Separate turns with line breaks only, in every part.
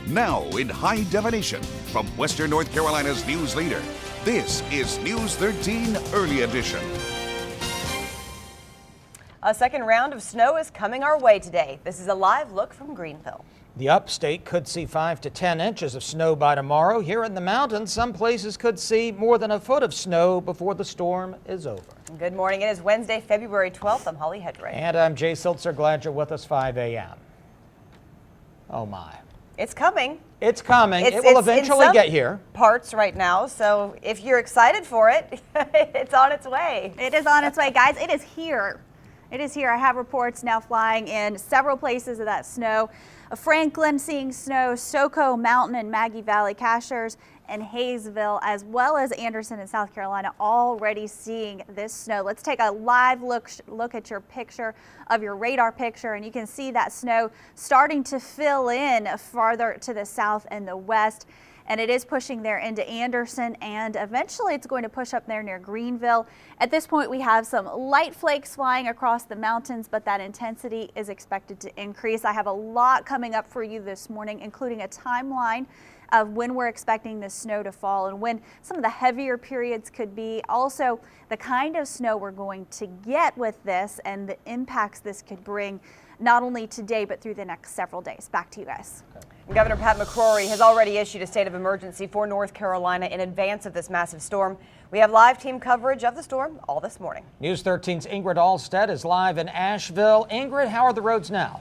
Now in high definition from Western North Carolina's news leader, this is News 13 Early Edition.
A second round of snow is coming our way today. This is a live look from Greenville.
The upstate could see 5 to 10 inches of snow by tomorrow. Here in the mountains, some places could see more than a foot of snow before the storm is over.
Good morning. It is Wednesday, February 12th. I'm Holly Hedrick.
And I'm Jay Siltzer. Glad you're with us. 5 a.m. Oh my.
It's coming.
It's coming. It will eventually get here.
Parts right now. So if you're excited for it, it's on its way.
It is on its way, guys. It is here. It is here. I have reports now flying in several places of that snow. Franklin seeing snow, Soco Mountain and Maggie Valley, Cashers and Hayesville, as well as Anderson in South Carolina, already seeing this snow. Let's take a live look at your picture of your radar picture, and you can see that snow starting to fill in farther to the south and the west. And it is pushing there into Anderson, and eventually it's going to push up there near Greenville. At this point, we have some light flakes flying across the mountains, but that intensity is expected to increase. I have a lot coming up for you this morning, including a timeline of when we're expecting the snow to fall and when some of the heavier periods could be. Also, the kind of snow we're going to get with this and the impacts this could bring, not only today, but through the next several days. Back to you guys.
Governor Pat McCrory has already issued a state of emergency for North Carolina in advance of this massive storm. We have live team coverage of the storm all this morning.
News 13's Ingrid Alstead is live in Asheville. Ingrid, how are the roads now?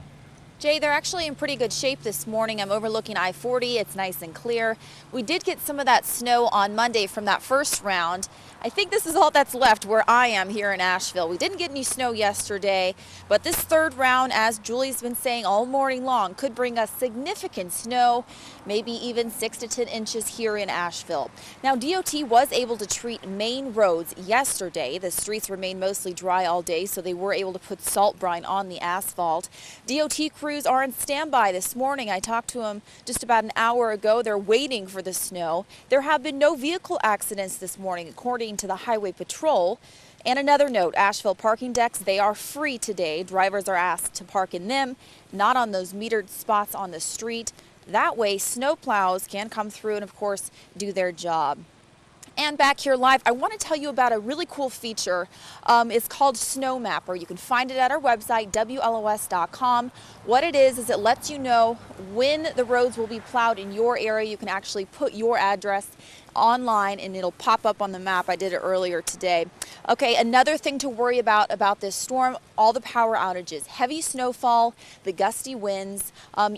Jay, they're actually in pretty good shape this morning. I'm overlooking I-40. It's nice and clear. We did get some of that snow on Monday from that first round. I think this is all that's left where I am here in Asheville. We didn't get any snow yesterday, but this third round, as Julie's been saying all morning long, could bring us significant snow, maybe even 6 to 10 inches here in Asheville. Now, DOT was able to treat main roads yesterday. The streets remained mostly dry all day, so they were able to put salt brine on the asphalt. DOT crews are on standby this morning. I talked to them just about an hour ago. They're waiting for the snow. There have been no vehicle accidents this morning, according to the Highway Patrol. And another note, Asheville parking decks, they are free today. Drivers are asked to park in them, not on those metered spots on the street. That way, snow plows can come through and, of course, do their job. And back here live, I want to tell you about a really cool feature. It's called Snow Mapper. You can find it at our website, WLOS.com. What it is it lets you know when the roads will be plowed in your area. You can actually put your address online and it'll pop up on the map. I did it earlier today. Okay, another thing to worry about this storm, all the power outages, heavy snowfall, the gusty winds.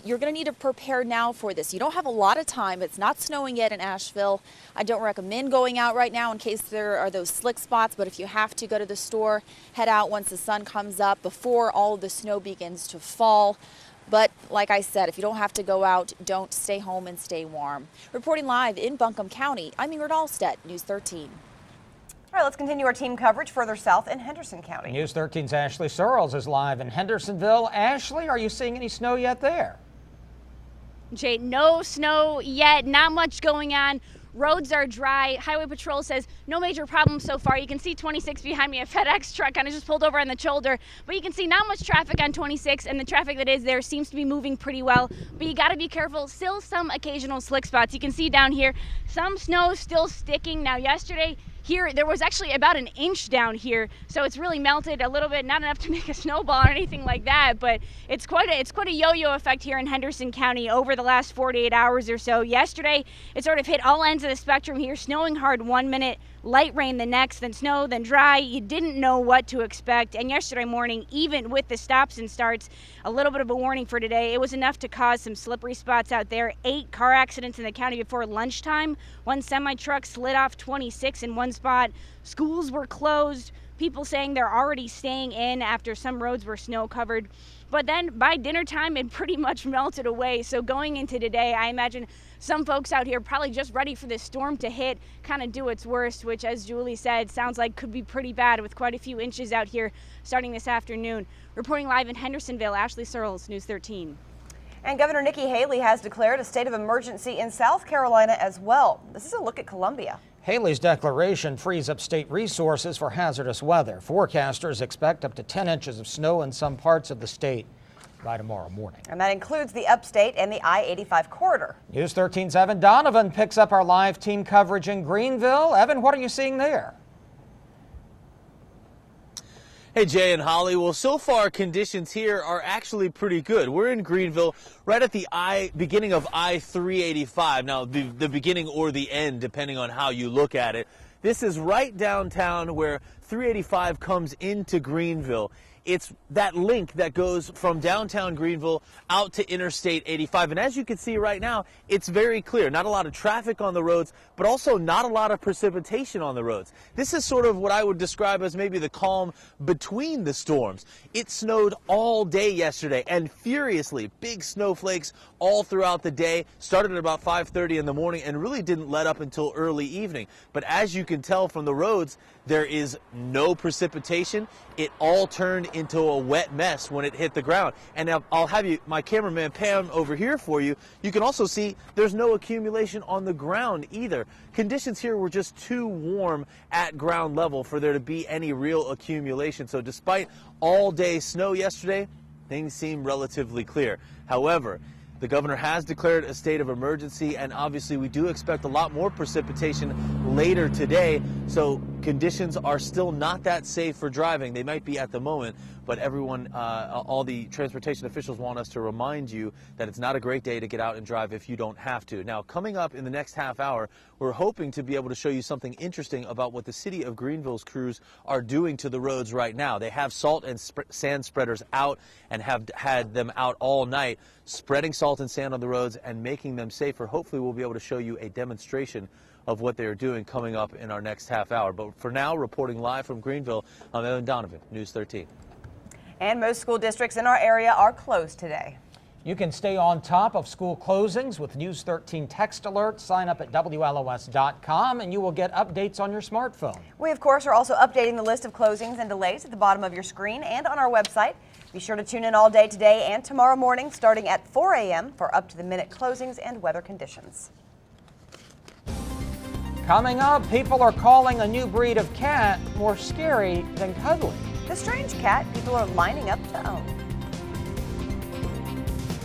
You're going to need to prepare now for this. You don't have a lot of time. It's not snowing yet in Asheville. I don't recommend going out right now in case there are those slick spots, but if you have to go to the store, head out once the sun comes up before all of the snow begins to fall. But like I said, if you don't have to go out, don't, stay home and stay warm. Reporting live in Buncombe County, I'm Ingrid Alstead, News 13.
All right, let's continue our team coverage further south in Henderson County.
News 13's Ashley Searles is live in Hendersonville. Ashley, are you seeing any snow yet there?
Jay, no snow yet, not much going on. Roads are dry. Highway Patrol says no major problems so far. You can see 26 behind me. A FedEx truck kind of just pulled over on the shoulder. But you can see not much traffic on 26, and the traffic that is there seems to be moving pretty well. But you got to be careful. Still some occasional slick spots. You can see down here some snow still sticking. Now yesterday, here, there was actually about an inch down here, so it's really melted a little bit, not enough to make a snowball or anything like that, but it's quite a yo-yo effect here in Henderson County over the last 48 hours or so. Yesterday, it sort of hit all ends of the spectrum here, snowing hard 1 minute, light rain the next, then snow, then dry. You didn't know what to expect, and yesterday morning, even with the stops and starts, a little bit of a warning for today. It was enough to cause some slippery spots out there. 8 car accidents in the county before lunchtime. One semi-truck slid off 26 in one spot. Schools were closed. People saying they're already staying in after some roads were snow covered. But then by dinner time, it pretty much melted away. So going into today, I imagine some folks out here probably just ready for this storm to hit, kind of do its worst, which, as Julie said, sounds like could be pretty bad with quite a few inches out here starting this afternoon. Reporting live in Hendersonville, Ashley Searles, News 13.
And Governor Nikki Haley has declared a state of emergency in South Carolina as well. This is a look at Columbia.
Haley's declaration frees up state resources for hazardous weather. Forecasters expect up to 10 inches of snow in some parts of the state. by tomorrow morning.
And that includes the upstate and the I-85 corridor.
News 13's Evan Donovan picks up our live team coverage in Greenville. Evan, what are you seeing there?
Hey, Jay and Holly. Well, so far conditions here are actually pretty good. We're in Greenville, right at the beginning of I-385. Now, the beginning or the end, depending on how you look at it. This is right downtown where 385 comes into Greenville. It's that link that goes from downtown Greenville out to Interstate 85. And as you can see right now, it's very clear. Not a lot of traffic on the roads, but also not a lot of precipitation on the roads. This is sort of what I would describe as maybe the calm between the storms. It snowed all day yesterday and furiously, big snowflakes all throughout the day. Started at about 5:30 in the morning and really didn't let up until early evening. But as you can tell from the roads, there is no precipitation. It all turned into a wet mess when it hit the ground. And now I'll have my cameraman Pam over here for you. You can also see there's no accumulation on the ground either. Conditions here were just too warm at ground level for there to be any real accumulation. So despite all day snow yesterday, things seem relatively clear. However, the governor has declared a state of emergency, and obviously we do expect a lot more precipitation later today, so conditions are still not that safe for driving. They might be at the moment, but everyone, all the transportation officials want us to remind you that it's not a great day to get out and drive if you don't have to. Now, coming up in the next half hour, we're hoping to be able to show you something interesting about what the city of Greenville's crews are doing to the roads right now. They have salt and sand spreaders out and have had them out all night, spreading salt and sand on the roads and making them safer. Hopefully we'll be able to show you a demonstration of what they are doing coming up in our next half hour. But for now, reporting live from Greenville, I'm Evan Donovan, News 13.
And most school districts in our area are closed today.
You can stay on top of school closings with News 13 text alerts. Sign up at WLOS.com and you will get updates on your smartphone.
We, of course, are also updating the list of closings and delays at the bottom of your screen and on our website. Be sure to tune in all day today and tomorrow morning starting at 4 a.m. for up-to-the-minute closings and weather conditions.
Coming up, people are calling a new breed of cat more scary than cuddly.
The strange cat people are lining up to own.